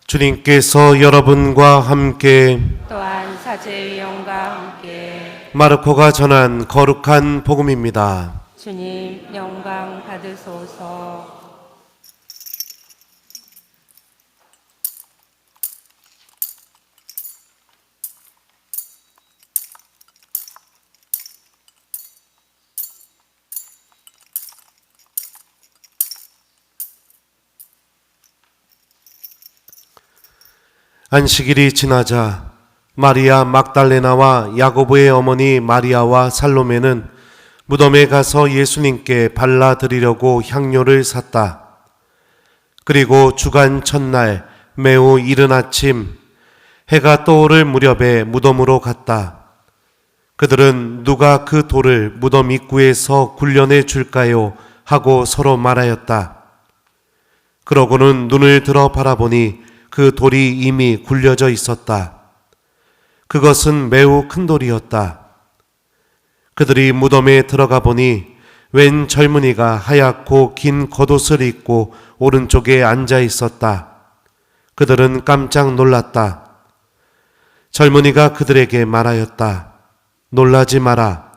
주님께서 여러분과 함께 또한 사제의 영과 함께 마르코가 전한 거룩한 복음입니다. 주님 영광 받으소서. 안식일이 지나자 마리아 막달레나와 야고보의 어머니 마리아와 살로메는 무덤에 가서 예수님께 발라드리려고 향료를 샀다. 그리고 주간 첫날 매우 이른 아침 해가 떠오를 무렵에 무덤으로 갔다. 그들은 누가 그 돌을 무덤 입구에서 굴려내 줄까요? 하고 서로 말하였다. 그러고는 눈을 들어 바라보니 그 돌이 이미 굴려져 있었다. 그것은 매우 큰 돌이었다. 그들이 무덤에 들어가 보니 웬 젊은이가 하얗고 긴 겉옷을 입고 오른쪽에 앉아 있었다. 그들은 깜짝 놀랐다. 젊은이가 그들에게 말하였다. 놀라지 마라.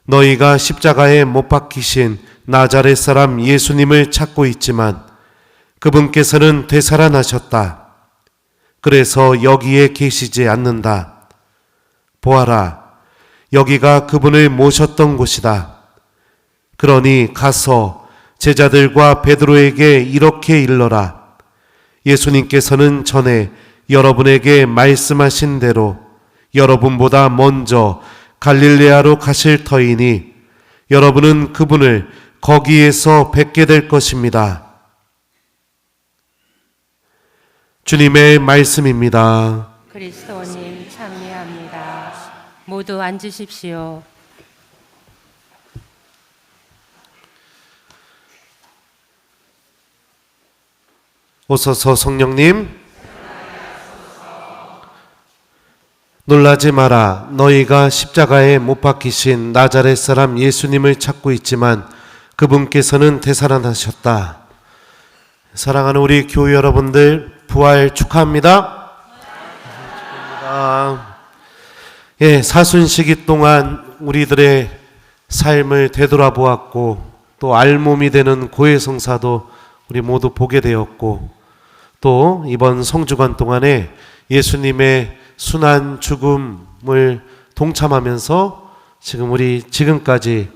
너희가 십자가에 못 박히신 나자렛 사람 예수님을 찾고 있지만 그분께서는 되살아나셨다. 그래서 여기에 계시지 않는다. 보아라, 여기가 그분을 모셨던 곳이다. 그러니 가서 제자들과 베드로에게 이렇게 일러라. 예수님께서는 전에 여러분에게 말씀하신 대로 여러분보다 먼저 갈릴레아로 가실 터이니 여러분은 그분을 거기에서 뵙게 될 것입니다. 주님의 말씀입니다. 그리스도님 찬미합니다. 모두 앉으십시오. 오소서 성령님, 놀라지 마라. 너희가 십자가에 못 박히신 나자렛 사람 예수님을 찾고 있지만 그분께서는 되살아나셨다. 사랑하는 우리 교회 여러분들, 부활 축하합니다. 예, 사순시기 동안 우리들의 삶을 되돌아보았고 또 알몸이 되는 고해성사도 우리 모두 보게 되었고 또 이번 성주간 동안에 예수님의 순환 죽음을 동참하면서 지금까지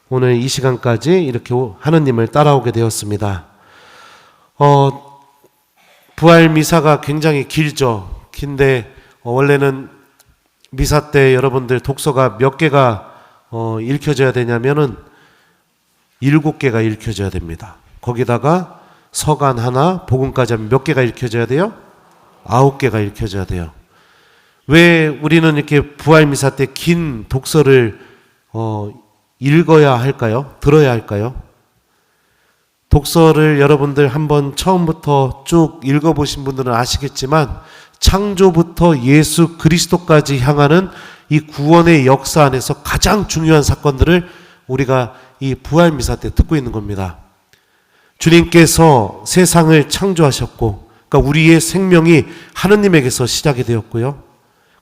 오늘 이 시간까지 이렇게 하느님을 따라오게 되었습니다. 부활 미사가 굉장히 길죠. 긴데 원래는 미사 때 여러분들 독서가 몇 개가 읽혀져야 되냐면은 7개가 읽혀져야 됩니다. 거기다가 서간 하나, 복음까지 하면 몇 개가 읽혀져야 돼요? 9개가 읽혀져야 돼요. 왜 우리는 이렇게 부활 미사 때 긴 독서를 읽어야 할까요? 들어야 할까요? 독서를 여러분들 한번 처음부터 쭉 읽어보신 분들은 아시겠지만 창조부터 예수 그리스도까지 향하는 이 구원의 역사 안에서 가장 중요한 사건들을 우리가 이 부활 미사 때 듣고 있는 겁니다. 주님께서 세상을 창조하셨고, 그러니까 우리의 생명이 하느님에게서 시작이 되었고요.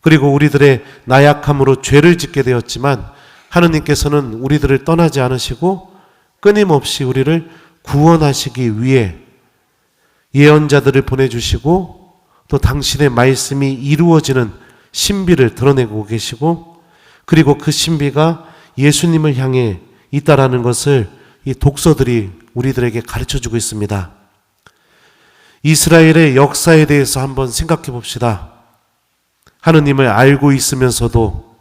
그리고 우리들의 나약함으로 죄를 짓게 되었지만 하느님께서는 우리들을 떠나지 않으시고 끊임없이 우리를 구원하시기 위해 예언자들을 보내주시고 또 당신의 말씀이 이루어지는 신비를 드러내고 계시고 그리고 그 신비가 예수님을 향해 있다라는 것을 이 독서들이 우리들에게 가르쳐주고 있습니다. 이스라엘의 역사에 대해서 한번 생각해 봅시다. 하느님을 알고 있으면서도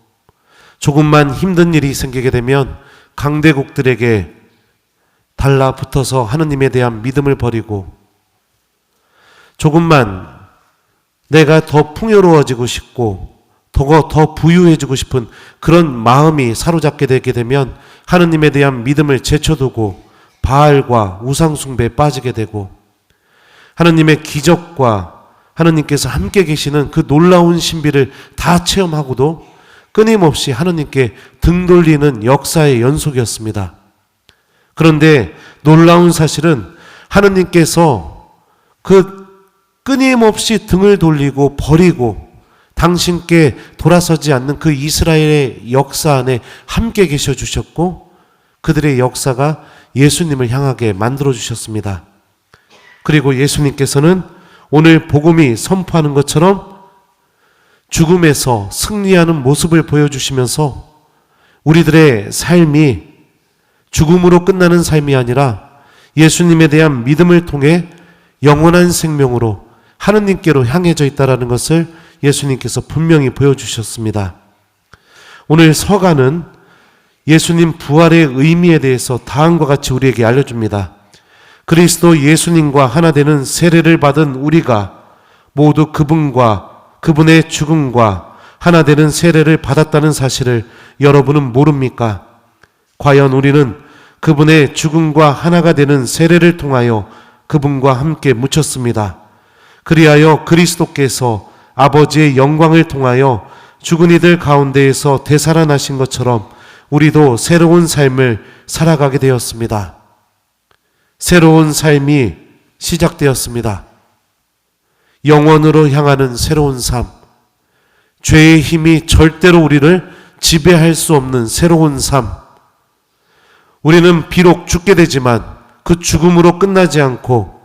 조금만 힘든 일이 생기게 되면 강대국들에게 달라붙어서 하느님에 대한 믿음을 버리고 조금만 내가 더 풍요로워지고 싶고 더 부유해지고 싶은 그런 마음이 사로잡게 되게 되면 하느님에 대한 믿음을 제쳐두고 바알과 우상숭배에 빠지게 되고 하느님의 기적과 하느님께서 함께 계시는 그 놀라운 신비를 다 체험하고도 끊임없이 하느님께 등 돌리는 역사의 연속이었습니다. 그런데 놀라운 사실은 하느님께서 그 끊임없이 등을 돌리고 버리고 당신께 돌아서지 않는 그 이스라엘의 역사 안에 함께 계셔 주셨고 그들의 역사가 예수님을 향하게 만들어 주셨습니다. 그리고 예수님께서는 오늘 복음이 선포하는 것처럼 죽음에서 승리하는 모습을 보여주시면서 우리들의 삶이 죽음으로 끝나는 삶이 아니라 예수님에 대한 믿음을 통해 영원한 생명으로 하느님께로 향해져 있다는 것을 예수님께서 분명히 보여주셨습니다. 오늘 서가는 예수님 부활의 의미에 대해서 다음과 같이 우리에게 알려줍니다. 그리스도 예수님과 하나 되는 세례를 받은 우리가 모두 그분과 그분의 죽음과 하나 되는 세례를 받았다는 사실을 여러분은 모릅니까? 과연 우리는 그분의 죽음과 하나가 되는 세례를 통하여 그분과 함께 묻혔습니다. 그리하여 그리스도께서 아버지의 영광을 통하여 죽은 이들 가운데에서 되살아나신 것처럼 우리도 새로운 삶을 살아가게 되었습니다. 새로운 삶이 시작되었습니다. 영원으로 향하는 새로운 삶, 죄의 힘이 절대로 우리를 지배할 수 없는 새로운 삶. 우리는 비록 죽게 되지만 그 죽음으로 끝나지 않고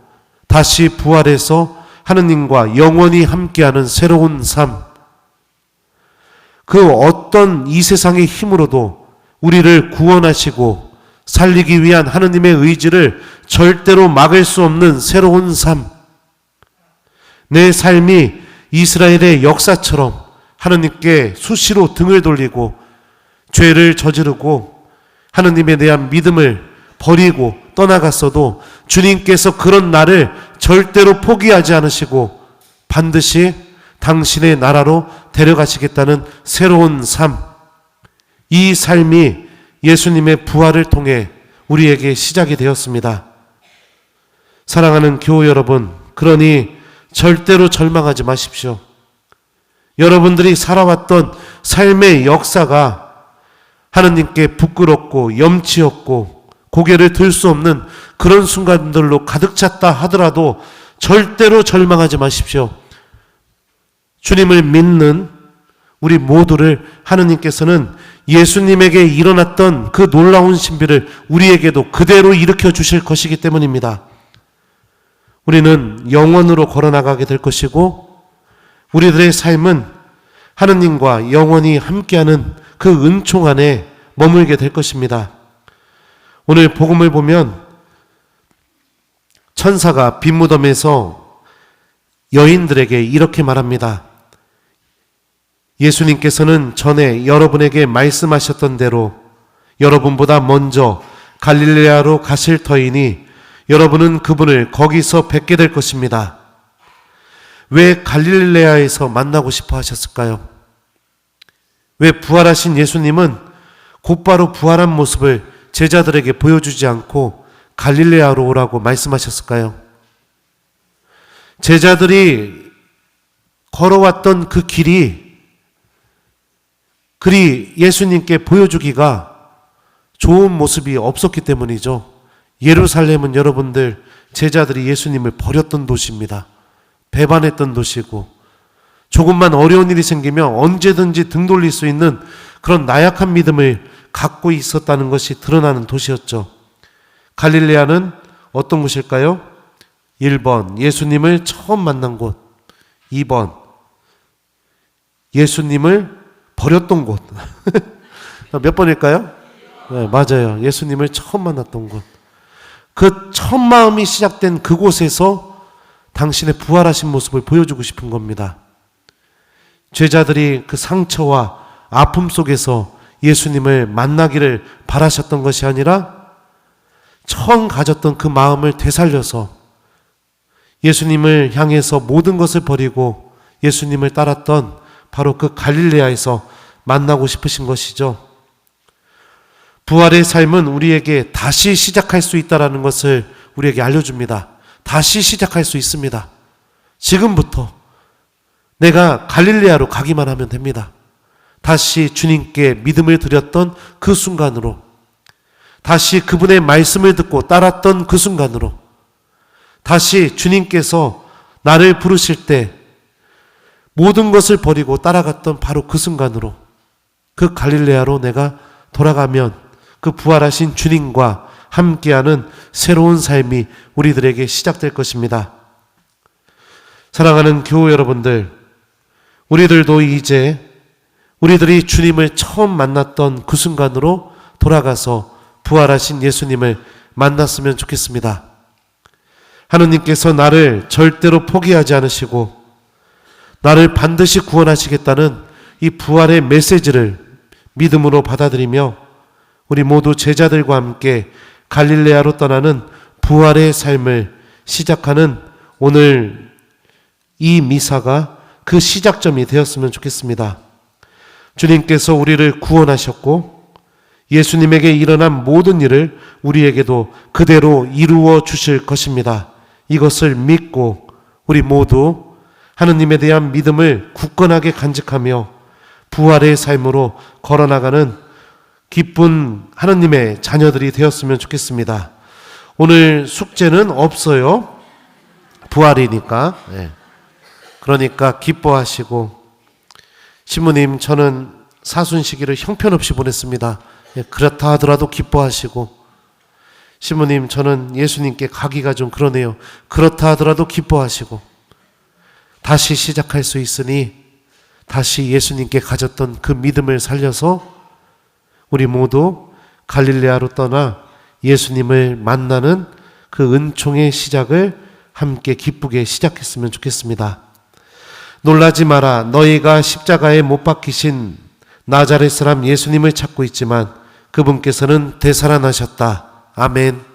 다시 부활해서 하느님과 영원히 함께하는 새로운 삶. 그 어떤 이 세상의 힘으로도 우리를 구원하시고 살리기 위한 하느님의 의지를 절대로 막을 수 없는 새로운 삶. 내 삶이 이스라엘의 역사처럼 하느님께 수시로 등을 돌리고 죄를 저지르고 하느님에 대한 믿음을 버리고 떠나갔어도 주님께서 그런 나를 절대로 포기하지 않으시고 반드시 당신의 나라로 데려가시겠다는 새로운 삶. 이 삶이 예수님의 부활을 통해 우리에게 시작이 되었습니다. 사랑하는 교우 여러분, 그러니 절대로 절망하지 마십시오. 여러분들이 살아왔던 삶의 역사가 하느님께 부끄럽고 염치 없고 고개를 들 수 없는 그런 순간들로 가득 찼다 하더라도 절대로 절망하지 마십시오. 주님을 믿는 우리 모두를 하느님께서는 예수님에게 일어났던 그 놀라운 신비를 우리에게도 그대로 일으켜 주실 것이기 때문입니다. 우리는 영원으로 걸어나가게 될 것이고 우리들의 삶은 하느님과 영원히 함께하는 그 은총 안에 머물게 될 것입니다. 오늘 복음을 보면 천사가 빈무덤에서 여인들에게 이렇게 말합니다. 예수님께서는 전에 여러분에게 말씀하셨던 대로 여러분보다 먼저 갈릴레아로 가실 터이니 여러분은 그분을 거기서 뵙게 될 것입니다. 왜 갈릴레아에서 만나고 싶어 하셨을까요? 왜 부활하신 예수님은 곧바로 부활한 모습을 제자들에게 보여주지 않고 갈릴레아로 오라고 말씀하셨을까요? 제자들이 걸어왔던 그 길이 그리 예수님께 보여주기가 좋은 모습이 없었기 때문이죠. 예루살렘은 여러분들 제자들이 예수님을 버렸던 도시입니다. 배반했던 도시고 조금만 어려운 일이 생기면 언제든지 등 돌릴 수 있는 그런 나약한 믿음을 갖고 있었다는 것이 드러나는 도시였죠. 갈릴레아는 어떤 곳일까요? 1번 예수님을 처음 만난 곳, 2번 예수님을 버렸던 곳. 몇 번일까요? 네, 맞아요. 예수님을 처음 만났던 곳. 그 첫 마음이 시작된 그곳에서 당신의 부활하신 모습을 보여주고 싶은 겁니다. 제자들이 그 상처와 아픔 속에서 예수님을 만나기를 바라셨던 것이 아니라 처음 가졌던 그 마음을 되살려서 예수님을 향해서 모든 것을 버리고 예수님을 따랐던 바로 그 갈릴레아에서 만나고 싶으신 것이죠. 부활의 삶은 우리에게 다시 시작할 수 있다는 것을 우리에게 알려줍니다. 다시 시작할 수 있습니다. 지금부터 내가 갈릴레아로 가기만 하면 됩니다. 다시 주님께 믿음을 드렸던 그 순간으로, 다시 그분의 말씀을 듣고 따랐던 그 순간으로, 다시 주님께서 나를 부르실 때 모든 것을 버리고 따라갔던 바로 그 순간으로 그 갈릴레아로 내가 돌아가면 그 부활하신 주님과 함께하는 새로운 삶이 우리들에게 시작될 것입니다. 사랑하는 교우 여러분들, 우리들도 이제 우리들이 주님을 처음 만났던 그 순간으로 돌아가서 부활하신 예수님을 만났으면 좋겠습니다. 하느님께서 나를 절대로 포기하지 않으시고 나를 반드시 구원하시겠다는 이 부활의 메시지를 믿음으로 받아들이며 우리 모두 제자들과 함께 갈릴레아로 떠나는 부활의 삶을 시작하는 오늘 이 미사가 그 시작점이 되었으면 좋겠습니다. 주님께서 우리를 구원하셨고 예수님에게 일어난 모든 일을 우리에게도 그대로 이루어 주실 것입니다. 이것을 믿고 우리 모두 하느님에 대한 믿음을 굳건하게 간직하며 부활의 삶으로 걸어나가는 기쁜 하느님의 자녀들이 되었으면 좋겠습니다. 오늘 숙제는 없어요. 부활이니까. 그러니까 기뻐하시고, 신부님 저는 사순시기를 형편없이 보냈습니다. 그렇다 하더라도 기뻐하시고, 신부님 저는 예수님께 가기가 좀 그러네요. 그렇다 하더라도 기뻐하시고, 다시 시작할 수 있으니 다시 예수님께 가졌던 그 믿음을 살려서 우리 모두 갈릴레아로 떠나 예수님을 만나는 그 은총의 시작을 함께 기쁘게 시작했으면 좋겠습니다. 놀라지 마라. 너희가 십자가에 못 박히신 나자렛 사람 예수님을 찾고 있지만 그분께서는 되살아나셨다. 아멘.